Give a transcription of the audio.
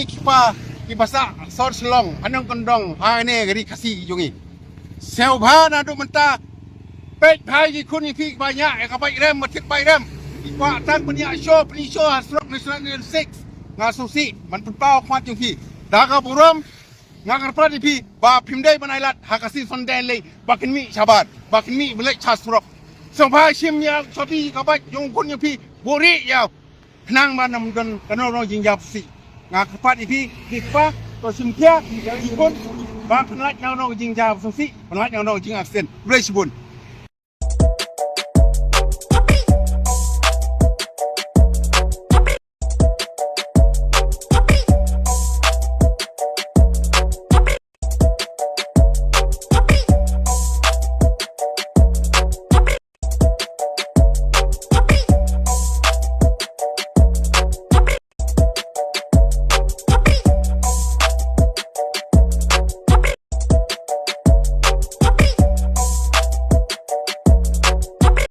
mi kipa kipasa sor selong anong kondong ha ne gari kasih jungi sel bha na du menta peit phai ji khun phi banyak ka bai rem matik bai rem wa tan punya show pni show haslok national 6 ngasusi man pau khmat jung phi da ka buram ngagar pra di phi ba phimdei banailat hakasi sonden le bakin mi sabat bakin mi belai chasrok song shim ya sopi ka bai jung kun phi bori ya nang manam don kanoro jingjia si ngak pat ipi dikpa to simkia ikon ba penat nang jingjia si penat nang jing aksen boleh sebut